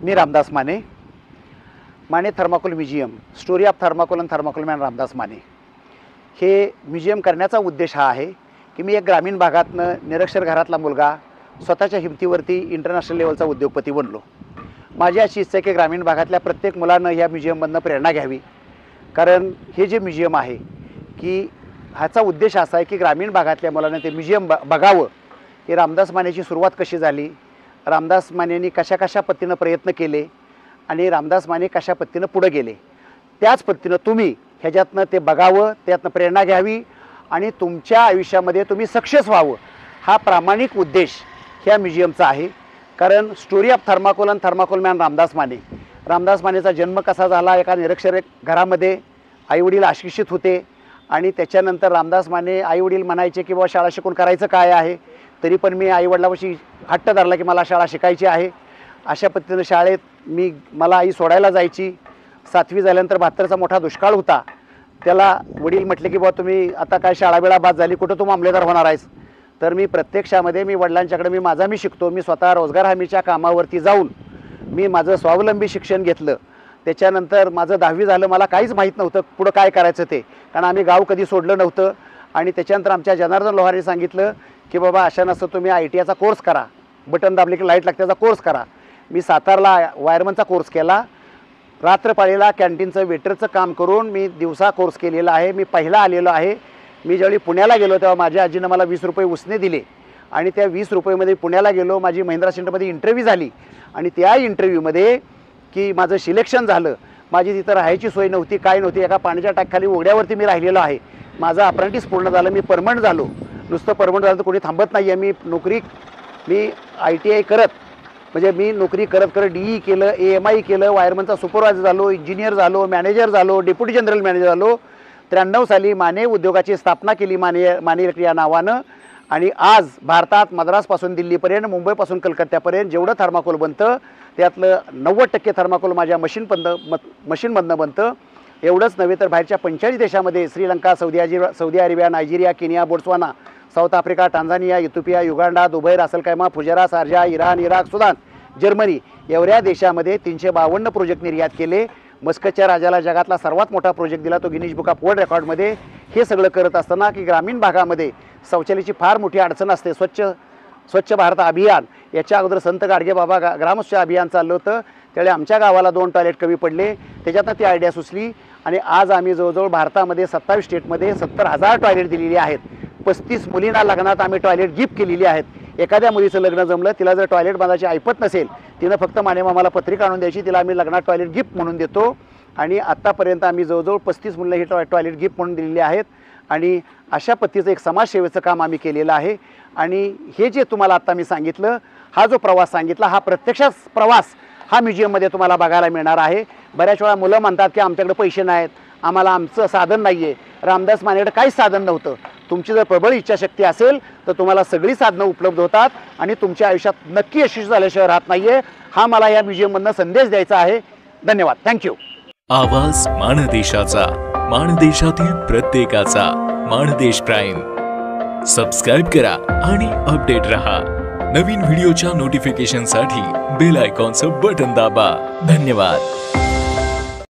Me Ramdas Mane, Mane thermocol museum, story of thermocol and thermocol man Ramdas Mane. हे museum करण्याचा उद्देश हा आहे की मी एक ग्रामीण भागातनं निरक्षर घरातला मुलगा स्वतःच्या हिमतीवरती इंटरनॅशनल लेवलचा उद्योगपती बनलो. माझी अशी इच्छा आहे की ग्रामीण भागातल्या प्रत्येक मुलानं या म्युझियममधनं प्रेरणा घ्यावी. कारण हे जे म्युझियम आहे की ह्याचा उद्देश असा आहे की ग्रामीण भागातल्या मुलांना ते म्युझियम बघावं की रामदास मानेची सुरुवात कशी झाली, रामदास मानेंनी कशा कशा पद्धतीनं प्रयत्न केले आणि रामदास माने कशा पद्धतीनं पुढे गेले. त्याच पद्धतीनं तुम्ही ह्याच्यातनं ते बघावं, त्यातनं प्रेरणा घ्यावी आणि तुमच्या आयुष्यामध्ये तुम्ही सक्सेस व्हावं, हा प्रामाणिक उद्देश ह्या म्युझियमचा आहे. कारण story of thermocol and thermocol man Ramdas Mane, Ramdas मानेचा जन्म कसा झाला, एका निरक्षर घरामध्ये आईवडील अशिक्षित होते आणि त्याच्यानंतर रामदास माने आईवडील म्हणायचे की बाबा शाळा शिकून करायचं काय आहे, तरी पण मी आईवडिलापाशी हट्ट धरला की मला शाळा शिकायची आहे. अशा पद्धतीनं शाळेत मला आई सोडायला जायची. 7वी झाल्यानंतर 72चा मोठा दुष्काळ होता. त्याला वडील म्हटले की बाबा तुम्ही आता काय शाळा वेळा बाद झाली, कुठं तू मामलेदार होणार आहेस. तर मी प्रत्यक्षामध्ये मी वडिलांच्याकडे मी शिकतो, मी स्वतः रोजगार हमीच्या कामावरती जाऊन मी माझं स्वावलंबी शिक्षण घेतलं. त्याच्यानंतर माझं 10वी झालं. मला काहीच माहीत नव्हतं पुढं काय करायचं ते, कारण आम्ही गाव कधी सोडलं नव्हतं. आणि त्याच्यानंतर आमच्या जनार्दन लोहारे सांगितलं की बाबा अशा नसतं तुम्ही ITIचा कोर्स करा, बटन दाबले की लाईट लागते त्याचा कोर्स करा. मी सातारला वायरमनचा कोर्स केला. रात्रपाळीला कॅन्टीनचं वेटरचं काम करून मी दिवसा कोर्स केलेला आहे. मी पहिला आलेलो आहे. मी ज्यावेळी पुण्याला गेलो तेव्हा माझ्या आजीनं मला 20 रुपये उसने दिले आणि त्या 20 रुपयेमध्ये पुण्याला गेलो. माझी महिंद्रा सेंटरमध्ये इंटरव्ह्यू झाली आणि त्या इंटरव्ह्यूमध्ये की माझं सिलेक्शन झालं. माझी तिथं राहायची सोय नव्हती, काय नव्हती. एका पाण्याच्या टाकीखाली ओढ्यावरती मी राहिलेलो आहे. माझं अप्रेंटिस पूर्ण झालं, मी परमनंट झालो. नुसतं परमनंट झालं तर कोणी थांबत नाही आहे. मी ITI करत म्हणजे मी नोकरी करत करत DE केलं, AMI केलं, वायरमनचा सुपरवायझर झालो, इंजिनियर झालो, मॅनेजर झालो, डेप्युटी जनरल मॅनेजर झालो. 93 साली माने उद्योगाची स्थापना केली माने इलेक्ट्रिक या नावानं. आणि आज भारतात मद्रासपासून दिल्लीपर्यंत, मुंबईपासून कलकत्त्यापर्यंत जेवढं थर्माकोल बनतं त्यातलं 90% थर्माकोल माझ्या मशीनमधनं बनतं. एवढंच नव्हे तर बाहेरच्या 45 देशामध्ये Sri Lanka, Saudi Arabia, Nigeria, Kenya, Botswana, South Africa, Tanzania, Ethiopia, Uganda, Dubai, Ras al Khaimah, Fujairah, Sharjah, Iran, Iraq, Sudan, Germany एवढ्या देशामध्ये 352 प्रोजेक्ट निर्यात केले. मस्कतच्या राजाला जगातला सर्वात मोठा प्रोजेक्ट दिला, तो गिनीज बुक ऑफ वर्ल्ड रेकॉर्डमध्ये. हे सगळं करत असताना की ग्रामीण भागामध्ये शौचालयाची फार मोठी अडचण असते. स्वच्छ भारत अभियान याच्या अगोदर संत गाडगे बाबा ग्रामस्वच्छ अभियान चाललं होतं. त्यावेळी आमच्या गावाला 2 टॉयलेट कमी पडले. त्याच्यातनं ती आयडिया सुचली आणि आज आम्ही जवळजवळ भारतामध्ये 27 स्टेटमध्ये 70,000 टॉयलेट दिलेली आहेत. 35 मुलींना लग्नात आम्ही टॉयलेट गिफ्ट केलेली आहेत. एखाद्या मुलीचं लग्न जमलं, तिला जर टॉयलेट बांधायची ऐपत नसेल, तिनं फक्त माने मामाला पत्रिका आणून द्यायची, तिला आम्ही लग्नात टॉयलेट गिफ्ट म्हणून देतो. आणि आत्तापर्यंत आम्ही जवळजवळ 35 मुलींना ही टॉयलेट गिफ्ट म्हणून दिलेली आहेत. आणि अशा पद्धतीचं एक समाजसेवेचं काम आम्ही केलेलं आहे. आणि हे जे तुम्हाला आत्ता मी सांगितलं, हा जो प्रवास सांगितला, हा प्रत्यक्षात प्रवास हा म्युझियममध्ये तुम्हाला बघायला मिळणार आहे. बऱ्याच वेळा मुलं म्हणतात की आमच्याकडे पैसे नाहीत, आम्हाला आमचं साधन नाही आहे. रामदास मानेकडे काहीच साधन नव्हतं. तुमची जर प्रबळ इच्छाशक्ती असेल तर तुम्हाला सगळी साधनं उपलब्ध होतात आणि तुमच्या आयुष्यात नक्की यशस्वी झाल्याशिवाय राहत नाही आहे. हा मला या म्युझियममधनं संदेश द्यायचा आहे. धन्यवाद. थँक्यू. आवाज माणदेशाचा, माणदेशातील प्रत्येकाचा. माणदेश प्राईम सबस्क्राईब करा आणि अपडेट रहा. नवीन व्हिडिओच्या नोटिफिकेशनसाठी बेल आयकॉनचं बटन दाबा. धन्यवाद.